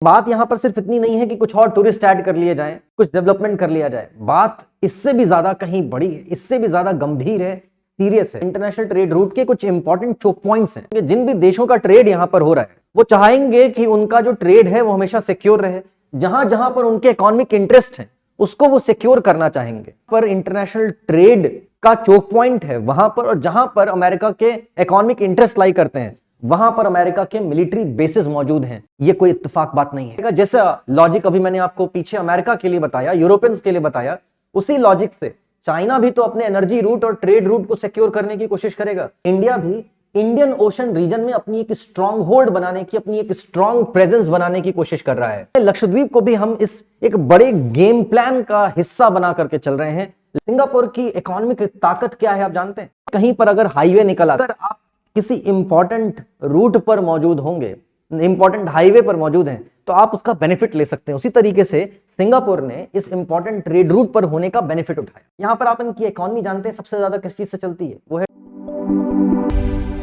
बात यहां पर सिर्फ इतनी नहीं है कि कुछ और टूरिस्ट ऐड कर लिए जाएं, कुछ डेवलपमेंट कर लिया जाए। बात इससे भी ज्यादा कहीं बड़ी है, इससे भी ज्यादा गंभीर है, सीरियस है। इंटरनेशनल ट्रेड रूट के कुछ इंपॉर्टेंट चोक पॉइंट्स हैं। जिन भी देशों का ट्रेड यहां पर हो रहा है वो चाहेंगे कि उनका जो ट्रेड है वो हमेशा सिक्योर रहे। जहां जहां पर उनके इकोनॉमिक इंटरेस्ट है उसको वो सिक्योर करना चाहेंगे। पर इंटरनेशनल ट्रेड का चोक पॉइंट है वहां पर, और जहां पर अमेरिका के इकोनॉमिक इंटरेस्ट लाई करते हैं वहां पर अमेरिका के मिलिट्री बेसेस मौजूद हैं। ये कोई इत्तेफाक बात नहीं है। जैसा लॉजिक अभी मैंने आपको पीछे अमेरिका के लिए बताया, यूरोपियंस के लिए बताया, उसी लॉजिक से चाइना भी तो अपने एनर्जी रूट और ट्रेड रूट को सिक्योर करने की कोशिश करेगा। इंडिया भी इंडियन ओशन रीजन में अपनी एक स्ट्रॉन्ग होल्ड बनाने की, अपनी एक स्ट्रॉन्ग प्रेजेंस बनाने की कोशिश कर रहा है। लक्षद्वीप को भी हम इस एक बड़े गेम प्लान का हिस्सा बना करके चल रहे हैं। सिंगापुर की इकोनॉमिक ताकत क्या है आप जानते हैं? कहीं पर अगर हाईवे निकला, अगर आप किसी इंपॉर्टेंट रूट पर मौजूद होंगे, इंपॉर्टेंट हाईवे पर मौजूद हैं, तो आप उसका बेनिफिट ले सकते हैं। उसी तरीके से सिंगापुर ने इस इंपॉर्टेंट ट्रेड रूट पर होने का बेनिफिट उठाया। यहां पर आप इनकी इकोनॉमी जानते हैं सबसे ज्यादा किस चीज से चलती है, वो है।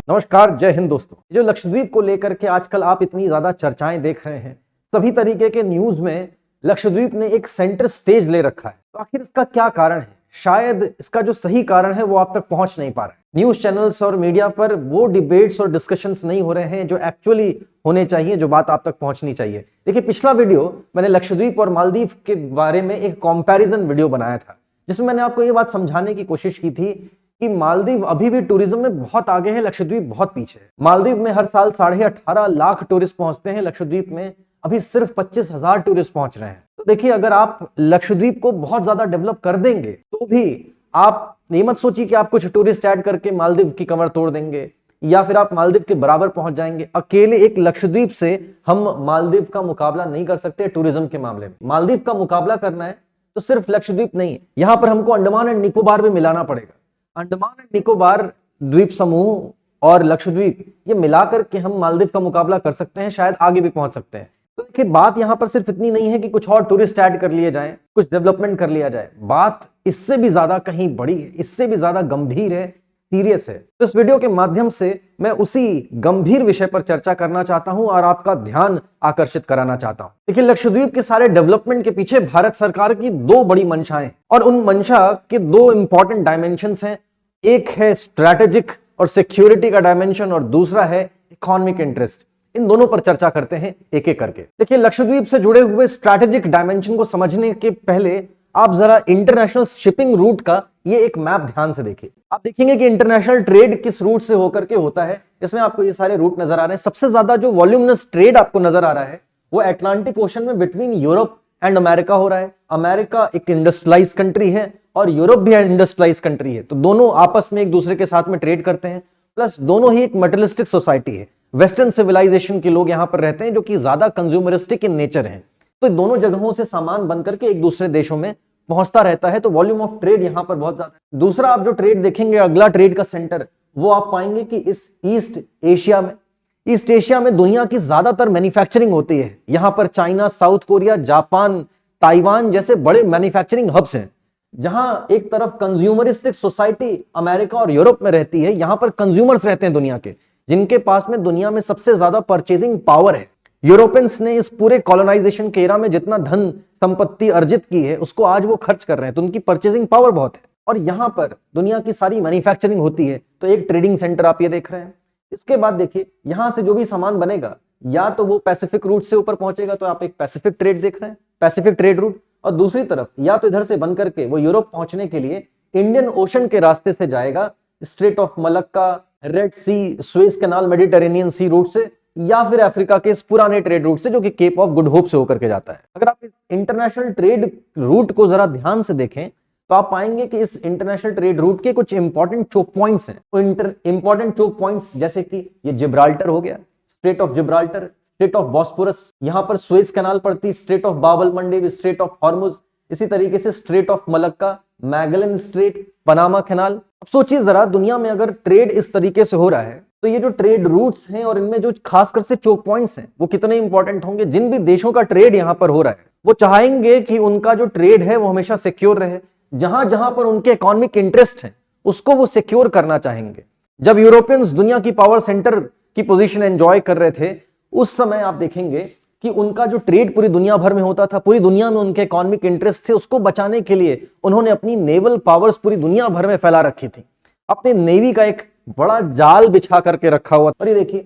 नमस्कार, जय हिंद दोस्तों। जो लक्षद्वीप को लेकर के आजकल आप इतनी ज्यादा चर्चाएं देख रहे हैं, सभी तरीके के न्यूज में लक्षद्वीप ने एक सेंटर स्टेज ले रखा है। तो आखिर इसका क्या कारण है? शायद इसका जो सही कारण है वो आप तक पहुंच नहीं पा रहा है। न्यूज चैनल्स और मीडिया पर वो डिबेट्स और डिस्कशंस नहीं हो रहे हैं जो एक्चुअली होने चाहिए, जो बात आप तक पहुंचनी चाहिए। देखिए, पिछला वीडियो मैंने लक्षद्वीप और मालदीव के बारे में एक कंपैरिजन वीडियो बनाया था, जिसमें मैंने आपको ये बात समझाने की कोशिश की थी कि मालदीव अभी भी टूरिज्म में बहुत आगे है, लक्षद्वीप बहुत पीछे है। मालदीव में हर साल 18.5 लाख टूरिस्ट पहुंचते हैं, लक्षद्वीप में अभी सिर्फ 25,000 टूरिस्ट पहुंच रहे हैं। तो देखिए, अगर आप लक्षद्वीप को बहुत ज्यादा डेवलप कर देंगे तो भी आप नहीं मत सोचिए कि आप कुछ टूरिस्ट ऐड करके मालदीव की कमर तोड़ देंगे या फिर आप मालदीव के बराबर पहुंच जाएंगे। अकेले एक लक्षद्वीप से हम मालदीव का मुकाबला नहीं कर सकते टूरिज्म के मामले में। मालदीव का मुकाबला करना है तो सिर्फ लक्षद्वीप नहीं, यहां पर हमको अंडमान एंड निकोबार भी मिलाना पड़ेगा। अंडमान एंड निकोबार द्वीप समूह और लक्षद्वीप ये मिलाकर के हम मालदीव का मुकाबला कर सकते हैं, शायद आगे भी पहुंच सकते हैं। तो देखिए, बात यहां पर सिर्फ इतनी नहीं है कि कुछ और टूरिस्ट ऐड कर लिए जाएं, कुछ डेवलपमेंट कर लिया जाए। बात इससे भी ज्यादा कहीं बड़ी है, इससे भी ज्यादा गंभीर है, सीरियस है। तो इस वीडियो के माध्यम से मैं उसी गंभीर विषय पर चर्चा करना चाहता हूं और आपका ध्यान आकर्षित कराना चाहता हूं। देखिए, लक्षद्वीप के सारे डेवलपमेंट के पीछे भारत सरकार की दो बड़ी मंशाएं और उन मंशा के दो इंपॉर्टेंट डायमेंशंस हैं। एक है स्ट्रैटेजिक और सिक्योरिटी का डायमेंशन और दूसरा है इकोनॉमिक इंटरेस्ट। इन दोनों पर चर्चा करते हैं एक एक करके। देखिए, लक्षद्वीप से जुड़े हुए स्ट्रैटेजिक डायमेंशन को समझने के पहले आप जरा इंटरनेशनल शिपिंग रूट का ये एक मैप ध्यान से देखिए। आप देखेंगे कि इंटरनेशनल ट्रेड किस रूट से होकर के होता है। इसमें आपको ये सारे रूट नजर आ रहे हैं। सबसे ज्यादा जो वॉल्यूमिनस ट्रेड आपको नजर आ रहा है वो अटलांटिक ओशन में बिटवीन यूरोप एंड अमेरिका हो रहा है। अमेरिका एक इंडस्ट्रियलाइज कंट्री है और यूरोप भी इंडस्ट्रियलाइज कंट्री है, तो दोनों आपस में एक दूसरे के साथ में ट्रेड करते हैं। प्लस दोनों ही एक मटेरियलिस्टिक सोसाइटी है, वेस्टर्न सिविलाइजेशन के लोग यहां पर रहते हैं जो कि ज्यादा कंज्यूमरिस्टिक इन नेचर हैं। तो दोनों जगहों से सामान बनकर के एक दूसरे देशों में पहुंचता रहता है, तो वॉल्यूम ऑफ ट्रेड यहां पर बहुत ज्यादा है। दूसरा आप जो ट्रेड देखेंगे, अगला ट्रेड का सेंटर, वो आप पाएंगे कि इस ईस्ट एशिया में दुनिया की ज्यादातर मैन्युफैक्चरिंग होती है। यहां पर China, south Korea, Japan, Taiwan जैसे बड़े मैन्युफैक्चरिंग हब्स हैं। जहां एक तरफ कंज्यूमरिस्टिक सोसाइटी अमेरिका और यूरोप में रहती है, यहां पर कंज्यूमर्स रहते हैं दुनिया के, जिनके पास में दुनिया में सबसे ज्यादा परचेजिंग पावर है। यूरोपियंस ने इस पूरे कॉलोनाइजेशन के एरा में जितना धन संपत्ति अर्जित की है उसको आज वो खर्च कर रहे हैं, तो उनकी परचेजिंग पावर बहुत है। और यहां पर दुनिया की सारी मैन्युफैक्चरिंग होती है, तो एक ट्रेडिंग सेंटर आप ये देख रहे हैं। इसके बाद देखिए, यहां से जो भी सामान बनेगा या तो वो पैसिफिक रूट से ऊपर पहुंचेगा, तो आप एक पैसिफिक ट्रेड देख रहे हैं, पैसिफिक ट्रेड रूट। और दूसरी तरफ या तो इधर से बन करके वो यूरोप पहुंचने के लिए इंडियन ओशन के रास्ते से जाएगा, Strait of Malacca, Red Sea, Suez Canal, Mediterranean Sea route से, या फिर अफ्रीका के इस पुराने ट्रेड रूट से जो कि केप ऑफ गुड होप से होकर के जाता है। अगर आप इस इंटरनेशनल ट्रेड रूट को जरा ध्यान से देखें तो आप पाएंगे कि इस इंटरनेशनल ट्रेड रूट के कुछ इंपॉर्टेंट चोक पॉइंट्स हैं। इंपॉर्टेंट चोक पॉइंट्स जैसे कि ये जिब्राल्टर हो गया, straight of Gibraltar, straight of Bosphorus, यहां पर स्वेज कैनाल पड़ती, स्ट्रेट ऑफ बाब L Mandeb, straight of Hormuz, इसी तरीके से straight of Malacca, Magellan straight, Panama canal. अब सोचिए जरा, दुनिया में अगर ट्रेड इस तरीके से हो रहा है तो ये जो ट्रेड रूट्स हैं और इनमें जो खासकर से चोक पॉइंट्स हैं वो कितने इंपॉर्टेंट होंगे। जिन भी देशों का ट्रेड यहां पर हो रहा है वो चाहेंगे कि उनका जो ट्रेड है वो हमेशा सिक्योर रहे। जहां जहां पर उनके इकोनॉमिक इंटरेस्ट हैं उसको वो सिक्योर करना चाहेंगे। जब यूरोपियंस दुनिया की पावर सेंटर की पोजीशन एंजॉय कर रहे थे उस समय आप देखेंगे कि उनका जो ट्रेड पूरी दुनिया भर में होता था, पूरी दुनिया में उनके इकोनॉमिक इंटरेस्ट थे, उसको बचाने के लिए उन्होंने अपनी नेवल पावर्स पूरी दुनिया भर में फैला रखी थी, अपने नेवी का एक बड़ा जाल बिछा करके रखा हुआ। और ये देखिए,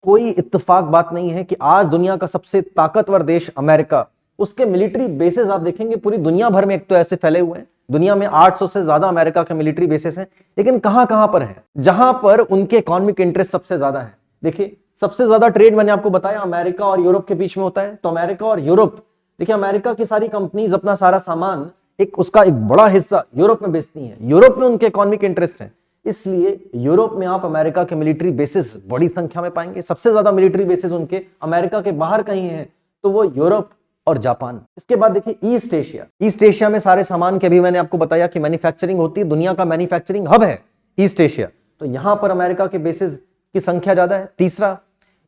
कोई इत्तेफाक बात नहीं है कि आज दुनिया का सबसे ताकतवर देश अमेरिका, उसके मिलिट्री बेसेस आप देखेंगे पूरी दुनिया भर में एक तो ऐसे फैले हुए हैं। दुनिया में 800 से ज्यादा अमेरिका के मिलिट्री बेसेस हैं, लेकिन कहां कहां पर हैं जहां पर उनके इकोनॉमिक इंटरेस्ट सबसे ज्यादा है। देखिए, सबसे ज्यादा ट्रेड मैंने आपको बताया अमेरिका और यूरोप के बीच में होता है, तो अमेरिका और यूरोप, देखिए अमेरिका की सारी कंपनीज अपना सारा सामान उसका एक बड़ा हिस्सा यूरोप में बेचती हैं, यूरोप में उनके इकोनॉमिक इंटरेस्ट हैं, इसलिए यूरोप में आप अमेरिका के मिलिट्री बेसिस बड़ी संख्या में पाएंगे। सबसे ज्यादा मिलिट्री बेसिस उनके अमेरिका के बाहर कहीं हैं तो वो यूरोप और जापान। इसके बाद देखिए ईस्ट एशिया, ईस्ट एशिया में सारे सामान के, अभी मैंने आपको बताया कि मैन्युफैक्चरिंग होती है, दुनिया का मैन्युफैक्चरिंग हब है ईस्ट एशिया, तो यहां पर अमेरिका के बेसिस की संख्या ज्यादा है। तीसरा,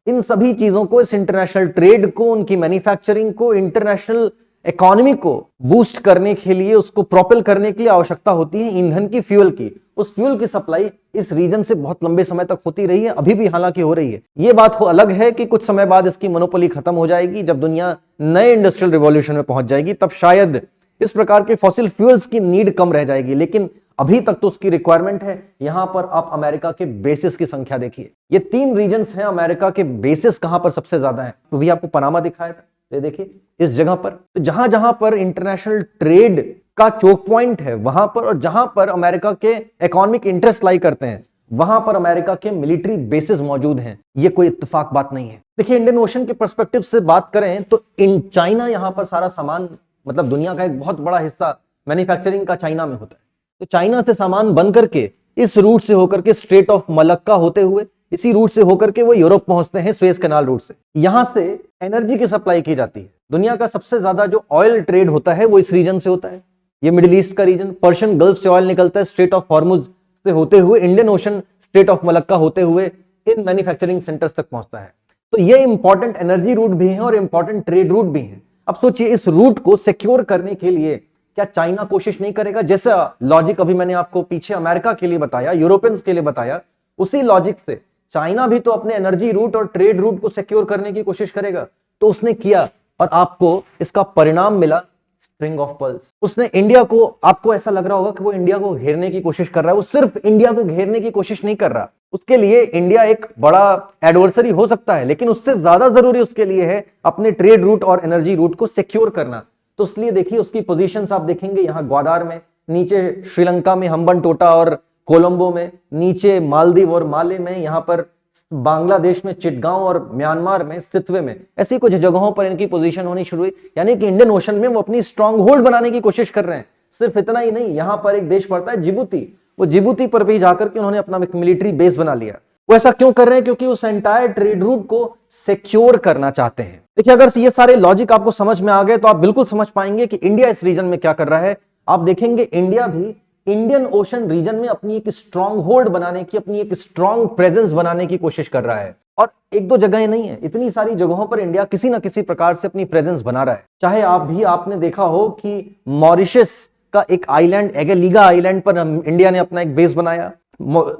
इन सभी चीजों को, इस इंटरनेशनल ट्रेड को, उनकी मैन्युफैक्चरिंग को, इंटरनेशनल इकोनॉमी को बूस्ट करने के लिए, उसको प्रोपेल करने के लिए आवश्यकता होती है ईंधन की, फ्यूल की। उस फ्यूल की सप्लाई इस रीजन से बहुत लंबे समय तक होती रही है, अभी भी हालांकि हो रही है। यह बात हो अलग है कि कुछ समय बाद इसकी मोनोपोली खत्म हो जाएगी, जब दुनिया नए इंडस्ट्रियल रिवॉल्यूशन में पहुंच जाएगी, तब शायद इस प्रकार के फॉसिल फ्यूल्स की नीड कम रह जाएगी, लेकिन अभी तक तो उसकी रिक्वायरमेंट है। यहां पर आप अमेरिका के बेसिस की संख्या देखिए, ये 3 रीजन्स हैं, अमेरिका के बेसिस कहां पर सबसे ज्यादा है, तो भी आपको पनामा दिखाया था, ये देखिए इस जगह पर। तो जहां जहां पर इंटरनेशनल ट्रेड का चोक पॉइंट है वहां पर, और जहां पर अमेरिका के इकोनॉमिक इंटरेस्ट लाई करते हैं, वहां पर अमेरिका के मिलिट्री बेसिस मौजूद हैं। ये कोई इत्तेफाक बात नहीं है। देखिए, इंडियन ओशन के पर्सपेक्टिव से बात करें तो इन चाइना, यहां पर सारा सामान, मतलब दुनिया का एक बहुत बड़ा हिस्सा मैन्युफैक्चरिंग का चाइना में होता है, तो चाइना से सामान बन करके इस रूट से होकर के स्ट्रेट ऑफ मलक्का होते हुए, इसी रूट से होकर के वो यूरोप पहुंचते हैं, सुएज कैनाल रूट से। यहां से एनर्जी की सप्लाई की जाती है। दुनिया का सबसे ज्यादा जो ऑयल ट्रेड होता है वो इस रीजन से होता है, ये मिडिल ईस्ट का रीजन। पर्शियन गल्फ से ऑयल निकलता है, स्ट्रेट ऑफ हॉर्मुज से होते हुए, Indian ocean, straight of Malacca होते हुए इन मैन्युफैक्चरिंग सेंटर्स तक पहुंचता है। तो ये इंपॉर्टेंट एनर्जी रूट भी है और इंपॉर्टेंट ट्रेड रूट भी है। अब सोचिए, इस रूट को सिक्योर करने के लिए क्या चाइना कोशिश नहीं करेगा? जैसा लॉजिक अभी मैंने आपको पीछे अमेरिका के लिए बताया, यूरोपियंस के लिए बताया, उसी लॉजिक से चाइना भी तो अपने एनर्जी रूट और ट्रेड रूट को सिक्योर करने की कोशिश करेगा। तो उसने किया और आपको इसका परिणाम मिला, स्ट्रिंग ऑफ पर्ल्स। उसने इंडिया को, आपको ऐसा लग रहा होगा कि वो इंडिया को घेरने की कोशिश कर रहा है, वो सिर्फ इंडिया को घेरने की कोशिश नहीं कर रहा। उसके लिए इंडिया एक बड़ा एडवर्सरी हो सकता है, लेकिन उससे ज्यादा जरूरी उसके लिए है अपने ट्रेड रूट और एनर्जी रूट को सिक्योर करना। तो इसलिए देखिए, उसकी पोजीशंस आप देखेंगे, यहां ग्वादार में, नीचे श्रीलंका में हम्बनटोटा और कोलंबो में, नीचे मालदीव और माले में, यहां पर बांग्लादेश में चिटगांव और म्यांमार में सितवे में, ऐसी कुछ जगहों पर इनकी पोजीशन होनी शुरू हुई। यानी कि इंडियन ओशन में वो अपनी स्ट्रांग होल्ड बनाने की कोशिश कर रहे हैं। सिर्फ इतना ही नहीं, यहां पर एक देश पड़ता है जिबूती, वो जिबूती पर भी जाकर के उन्होंने अपना मिलिट्री बेस बना लिया। वो ऐसा क्यों कर रहे हैं? क्योंकि उस एंटायर ट्रेड रूट को सिक्योर करना चाहते हैं। देखिए, अगर ये सारे लॉजिक आपको समझ में आ गए तो आप बिल्कुल समझ पाएंगे कि इंडिया इस रीजन में क्या कर रहा है। आप देखेंगे, इंडिया भी इंडियन ओशन रीजन में अपनी एक स्ट्रांग होल्ड बनाने की, अपनी एक स्ट्रांग प्रेजेंस बनाने की कोशिश कर रहा है। और एक दो जगह नहीं है, इतनी सारी जगहों पर इंडिया किसी ना किसी प्रकार से अपनी प्रेजेंस बना रहा है। चाहे आपने देखा हो कि मॉरिशस का एक आइलैंड, एगेलिगा आइलैंड पर इंडिया ने अपना एक बेस बनाया,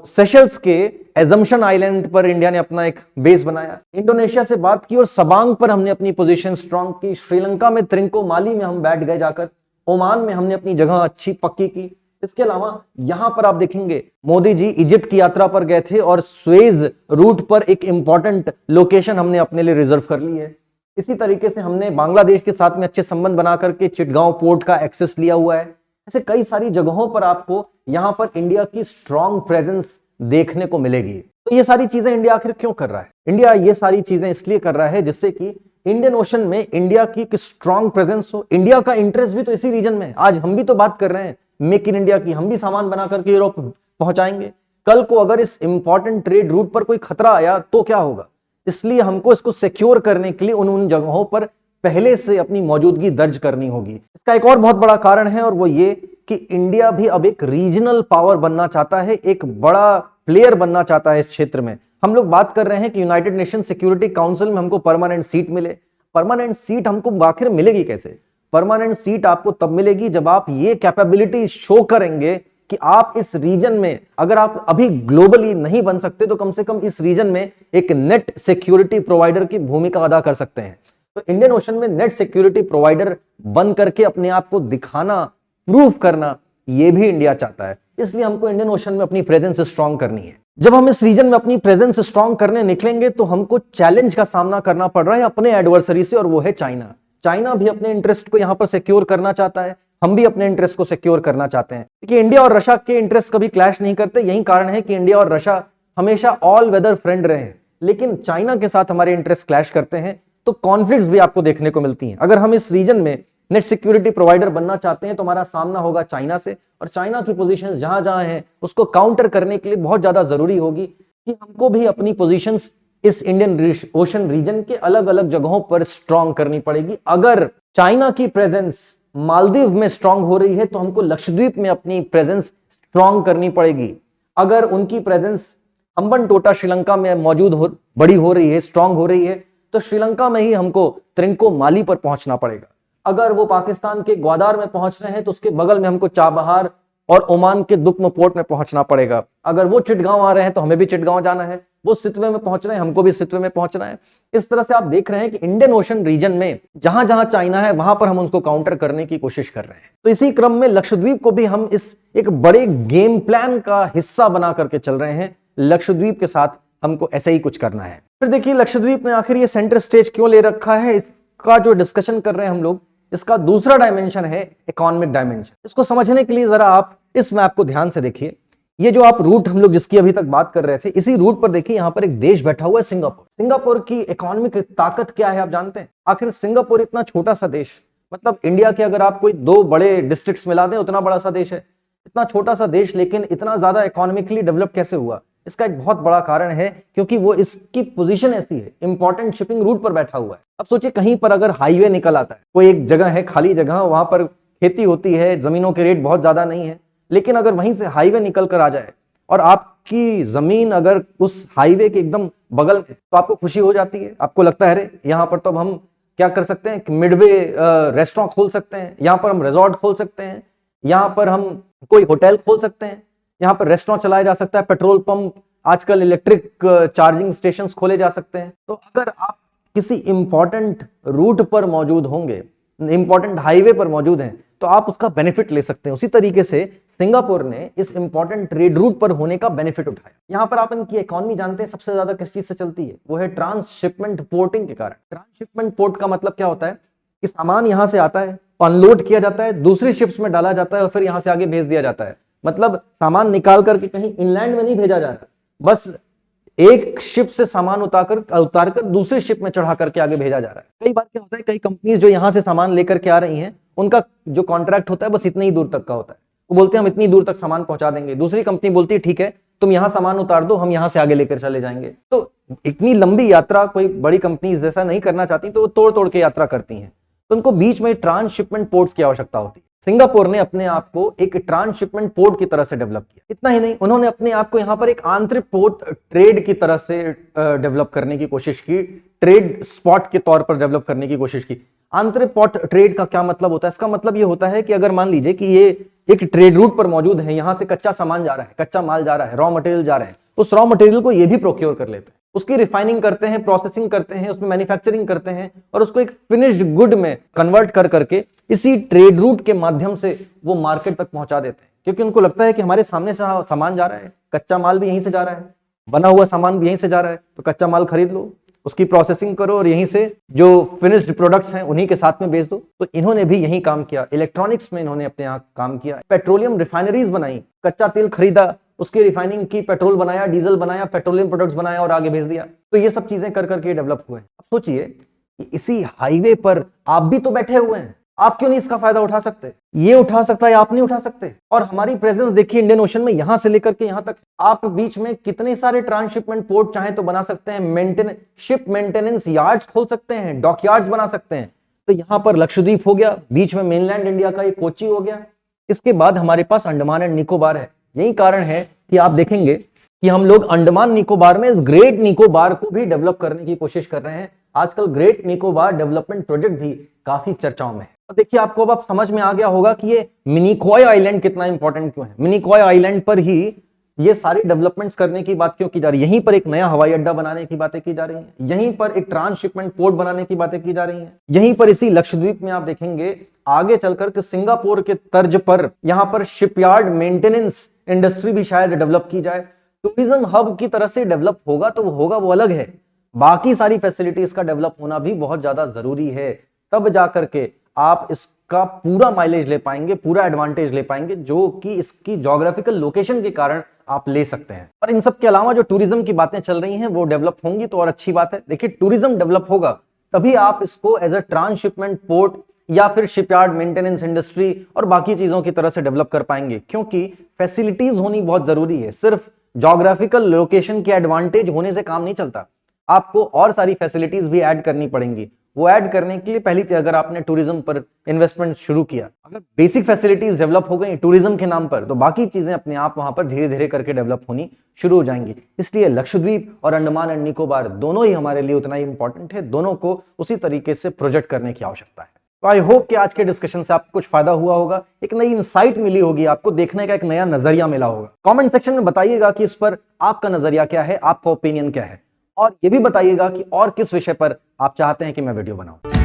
सेशल्स के एजम्पशन आइलैंड पर इंडिया ने अपना एक बेस बनाया, इंडोनेशिया से बात की और सबांग पर हमने अपनी पोजीशन स्ट्रांग की, श्रीलंका में त्रिंको माली में हम बैठ गए जाकर, ओमान में हमने अपनी जगह अच्छी पक्की की। इसके अलावा यहां पर आप देखेंगे, मोदी जी इजिप्ट की यात्रा पर गए थे और सुएज रूट पर एक इंपॉर्टेंट लोकेशन हमने अपने लिए रिजर्व कर ली है। इसी तरीके से हमने बांग्लादेश के साथ में अच्छे संबंध बना करके चिटगांव पोर्ट का एक्सेस लिया हुआ है। ऐसे कई सारी जगहों पर आपको यहां पर इंडिया की स्ट्रांग प्रेजेंस देखने को मिलेगी। तो ये सारी चीजें इंडिया आखिर क्यों कर रहा है? इंडिया ये सारी चीजें इसलिए कर रहा है जिससे कि इंडियन ओशन में इंडिया की स्ट्रांग प्रेजेंस हो। इंडिया का इंटरेस्ट भी तो इसी रीजन में है। आज हम भी तो बात कर रहे हैं मेक इन इंडिया की, हम भी सामान बना करके यूरोप पहुंचाएंगे। कल को अगर इस इंपॉर्टेंट ट्रेड रूट पर कोई खतरा आया तो क्या होगा? इसलिए हमको इसको सिक्योर करने के लिए उन जगहों पर पहले से अपनी मौजूदगी दर्ज करनी होगी। इसका एक और बहुत बड़ा कारण है और वो ये कि इंडिया भी अब एक रीजनल पावर बनना चाहता है, एक बड़ा प्लेयर बनना चाहता है इस क्षेत्र में। हम लोग बात कर रहे हैं कि यूनाइटेड नेशन सिक्योरिटी काउंसिल में हमको परमानेंट सीट मिले। परमानेंट सीट हमको आखिर मिलेगी कैसे? परमानेंट सीट आपको तब मिलेगी जब आप ये कैपेबिलिटी शो करेंगे कि आप इस रीजन में, अगर आप अभी ग्लोबली नहीं बन सकते तो कम से कम इस रीजन में एक नेट सिक्योरिटी प्रोवाइडर की भूमिका अदा कर सकते हैं। तो इंडियन ओशन में नेट सिक्योरिटी प्रोवाइडर बन करके अपने आप को दिखाना, प्रूव करना, ये भी इंडिया चाहता है। इसलिए हमको इंडियन ओशन में अपनी प्रेजेंस स्ट्रांग करनी है। जब हम इस रीजन में अपनी प्रेजेंस स्ट्रांग करने निकलेंगे तो हमको चैलेंज का सामना करना पड़ रहा है अपने एडवर्सरी से, और वो है चाइना। चाइना भी अपने इंटरेस्ट को यहां पर सिक्योर करना चाहता है, हम भी अपने इंटरेस्ट को सिक्योर करना चाहते हैं। क्योंकि इंडिया और रशिया के इंटरेस्ट कभी क्लैश नहीं करते, यही कारण है कि इंडिया और रशिया हमेशा ऑल वेदर फ्रेंड रहे हैं। लेकिन चाइना के साथ हमारे इंटरेस्ट क्लैश करते हैं तो कॉन्फ्लिक्ट्स भी आपको देखने को मिलती हैं। अगर हम इस रीजन में नेट सिक्योरिटी प्रोवाइडर बनना चाहते हैं तो हमारा सामना होगा चाइना से, और चाइना की पोजीशंस जहां जहां हैं उसको काउंटर करने के लिए बहुत ज्यादा जरूरी होगी कि हमको भी अपनी पोजीशंस इस इंडियन ओशन रीजन के अलग अलग जगहों पर स्ट्रांग करनी पड़ेगी। अगर चाइना की प्रेजेंस मालदीव में स्ट्रांग हो रही है तो हमको लक्षद्वीप में अपनी प्रेजेंस स्ट्रांग करनी पड़ेगी। अगर उनकी प्रेजेंस हम्बनटोटा श्रीलंका में बड़ी हो रही है, स्ट्रांग हो रही है, तो श्रीलंका में ही हमको त्रिंकोमाली पर पहुंचना पड़ेगा। अगर वो पाकिस्तान के ग्वादार में पहुंच रहे हैं तो उसके बगल में हमको चाबहार और ओमान के दुक्म पोर्ट में पहुंचना पड़ेगा। अगर वो चिटगांव आ रहे हैं तो हमें भी चिटगांव जाना है, वो सितवे में पहुंच रहे हैं, हमको भी सितवे में पहुंचना है। इस तरह से आप देख रहे हैं कि इंडियन ओशन रीजन में जहां जहां चाइना है वहां पर हम उनको काउंटर करने की कोशिश कर रहे हैं। तो इसी क्रम में लक्षद्वीप को भी हम इस एक बड़े गेम प्लान का हिस्सा बना करके चल रहे हैं। लक्षद्वीप के साथ हमको ऐसे ही कुछ करना है। फिर देखिए लक्षद्वीप ने आखिर ये सेंटर स्टेज क्यों ले रखा है, इसका जो डिस्कशन कर रहे हैं हम लोग, इसका दूसरा डायमेंशन है इकोनॉमिक डायमेंशन। इसको समझने के लिए जरा आप इस मैप को ध्यान से देखिए। ये जो आप रूट हम लोग जिसकी अभी तक बात कर रहे थे, इसी रूट पर देखिए यहां पर एक देश बैठा हुआ है, सिंगापुर। सिंगापुर की इकोनॉमिक ताकत क्या है आप जानते हैं? आखिर सिंगापुर इतना छोटा सा देश, मतलब इंडिया के अगर आप कोई 2 बड़े डिस्ट्रिक्ट्स मिला दें उतना बड़ा सा देश है। इतना छोटा सा देश लेकिन इतना ज्यादा इकोनॉमिकली डेवलप कैसे हुआ? इसका एक बहुत बड़ा कारण है क्योंकि वो इसकी पोजीशन ऐसी है, इंपॉर्टेंट शिपिंग रूट पर बैठा हुआ है। अब सोचिए कहीं पर अगर हाईवे निकल आता है, कोई एक जगह है खाली जगह, वहां पर खेती होती है, जमीनों के रेट बहुत ज्यादा नहीं है, लेकिन अगर वहीं से हाईवे निकल कर आ जाए और आपकी जमीन अगर उस हाईवे के एकदम बगल में, तो आपको खुशी हो जाती है। आपको लगता है अरे यहाँ पर तो अब हम क्या कर सकते हैं, मिडवे रेस्टोरेंट खोल सकते हैं, यहाँ पर हम रिजॉर्ट खोल सकते हैं, यहाँ पर हम कोई होटल खोल सकते हैं, यहाँ पर रेस्टोरेंट चलाया जा सकता है, पेट्रोल पंप, आजकल इलेक्ट्रिक चार्जिंग स्टेशंस खोले जा सकते हैं। तो अगर आप किसी इंपॉर्टेंट रूट पर मौजूद होंगे, इंपॉर्टेंट हाईवे पर मौजूद हैं, तो आप उसका बेनिफिट ले सकते हैं। उसी तरीके से सिंगापुर ने इस इंपॉर्टेंट ट्रेड रूट पर होने का बेनिफिट उठाया। यहां पर आप इनकी इकोनॉमी जानते हैं सबसे ज्यादा किस चीज से चलती है? वो है ट्रांसशिपमेंट पोर्टिंग के कारण। ट्रांसशिपमेंट पोर्ट का मतलब क्या होता है कि सामान यहां से आता है, अनलोड किया जाता है, दूसरी शिप्स में डाला जाता है और फिर यहां से आगे भेज दिया जाता है। मतलब सामान निकाल करके कहीं इनलैंड में नहीं भेजा जा रहा, बस एक शिप से सामान उतारकर दूसरी शिप में चढ़ा करके आगे भेजा जा रहा है। कई बार क्या होता है, कई कंपनीज जो यहां से सामान लेकर के आ रही हैं, उनका जो कॉन्ट्रैक्ट होता है बस इतनी ही दूर तक का होता है। वो बोलते हैं हम इतनी दूर तक सामान पहुंचा देंगे, दूसरी कंपनी बोलती है ठीक है तुम यहां सामान उतार दो, हम यहां से आगे लेकर चले जाएंगे। तो इतनी लंबी यात्रा कोई बड़ी कंपनी जैसा नहीं करना चाहती, तो वो तोड़ तोड़ के यात्रा करती हैं, तो उनको बीच में ट्रांसशिपमेंट पोर्ट्स की आवश्यकता होती है। सिंगापुर ने अपने आप को एक ट्रांसशिपमेंट पोर्ट की तरह से डेवलप किया। इतना ही नहीं, उन्होंने अपने आप को यहां पर एक आंतरिक पोर्ट ट्रेड की तरह से डेवलप करने की कोशिश की, ट्रेड स्पॉट के तौर पर डेवलप करने की कोशिश की। आंतरिक पोर्ट ट्रेड का क्या मतलब होता है? इसका मतलब ये होता है कि अगर मान लीजिए कि ये एक ट्रेड रूट पर मौजूद है, यहां से कच्चा सामान जा रहा है, कच्चा माल जा रहा है, रॉ मटेरियल जा रहा है, उस रॉ मटेरियल को ये भी प्रोक्योर कर लेते हैं, उसकी रिफाइनिंग करते हैं, प्रोसेसिंग करते हैं, उसमें मैन्युफैक्चरिंग करते हैं और उसको एक फिनिश्ड गुड में कन्वर्ट कर करके इसी ट्रेड रूट के माध्यम से वो मार्केट तक पहुंचा देते हैं। क्योंकि उनको लगता है कि हमारे सामने से सामान जा रहा है, कच्चा माल भी यहीं से जा रहा है, बना हुआ सामान भी यहीं से जा रहा है, तो कच्चा माल खरीद लो, उसकी प्रोसेसिंग करो और यहीं से जो फिनिश्ड प्रोडक्ट्स हैं उन्हीं के साथ में बेच दो। तो इन्होंने भी यही काम किया। इलेक्ट्रॉनिक्स में इन्होंने अपने यहाँ काम किया, पेट्रोलियम रिफाइनरीज बनाई, कच्चा तेल खरीदा, उसकी रिफाइनिंग की, पेट्रोल बनाया, डीजल बनाया, पेट्रोलियम प्रोडक्ट्स बनाया और आगे भेज दिया। तो ये सब चीजें कर करके डेवलप हुए। अब सोचिए कि इसी हाईवे पर आप भी तो बैठे हुए हैं, आप क्यों नहीं इसका फायदा उठा सकते? ये उठा सकता है, आप नहीं उठा सकते। और हमारी प्रेजेंस देखिए इंडियन ओशन में, यहां से लेकर के यहां तक, आप बीच में कितने सारे ट्रांसशिपमेंट पोर्ट चाहे तो बना सकते हैं, शिप मेंटेनेंस यार्ड्स खोल सकते हैं, डॉक यार्ड्स बना सकते हैं। तो यहां पर लक्षद्वीप हो गया, बीच में मेनलैंड इंडिया का एक कोची हो गया, इसके बाद हमारे पास अंडमान एंड निकोबार है। यही कारण है कि आप देखेंगे कि हम लोग अंडमान निकोबार में इस ग्रेट निकोबार को भी डेवलप करने की कोशिश कर रहे हैं। आजकल ग्रेट निकोबार डेवलपमेंट प्रोजेक्ट भी काफी चर्चाओं में है। तो देखिए आपको अब समझ में आ गया होगा कि ये मिनिकॉय आइलैंड कितना इंपॉर्टेंट क्यों है। मिनिकॉय आइलैंड पर ही ये सारी डेवलपमेंट्स करने की बात क्यों की जा रही है? यहीं पर एक नया हवाई अड्डा बनाने की बातें की जा रही हैं, यहीं पर एक ट्रांसशिपमेंट पोर्ट बनाने की बातें की जा रही हैं, यहीं पर इसी लक्षद्वीप में आप देखेंगे आगे चलकर के सिंगापुर के तर्ज पर यहां पर शिपयार्ड मेंटेनेंस इंडस्ट्री भी शायद डेवलप की जाए। टूरिज्म हब की तरह से डेवलप होगा तो होगा, वो अलग है, बाकी सारी फैसिलिटीज का डेवलप होना भी बहुत ज्यादा जरूरी है, तब जाकर के आप इसका पूरा माइलेज ले पाएंगे, पूरा एडवांटेज ले पाएंगे, जो कि इसकी ज्योग्राफिकल लोकेशन के कारण आप ले सकते हैं। और इन सब के अलावा जो टूरिज्म की बातें चल रही हैं वो डेवलप होंगी तो और अच्छी बात है। देखिए, टूरिज्म डेवलप होगा तभी आप इसको एज अ ट्रांसशिपमेंट पोर्ट या फिर शिपयार्ड मेंटेनेंस इंडस्ट्री और बाकी चीजों की तरह से डेवलप कर पाएंगे, क्योंकि फैसिलिटीज होनी बहुत जरूरी है। सिर्फ ज्योग्राफिकल लोकेशन के एडवांटेज होने से काम नहीं चलता, आपको और सारी फैसिलिटीज भी ऐड करनी पड़ेंगी। वो ऐड करने के लिए पहली चीज, अगर आपने टूरिज्म पर इन्वेस्टमेंट शुरू किया, अगर बेसिक फैसिलिटीज डेवलप हो गई टूरिज्म के नाम पर, तो बाकी चीजें अपने आप वहां पर धीरे धीरे करके डेवलप होनी शुरू हो जाएंगी। इसलिए लक्षद्वीप और अंडमान एंड निकोबार दोनों ही हमारे लिए उतना ही इंपॉर्टेंट है, दोनों को उसी तरीके से प्रोजेक्ट करने की आवश्यकता है। तो आई होप कि आज के डिस्कशन से आपको कुछ फायदा हुआ होगा, एक नई इंसाइट मिली होगी, आपको देखने का एक नया नजरिया मिला होगा। कमेंट सेक्शन में बताइएगा कि इस पर आपका नजरिया क्या है, आपका ओपिनियन क्या है, और ये भी बताइएगा कि और किस विषय पर आप चाहते हैं कि मैं वीडियो बनाऊं।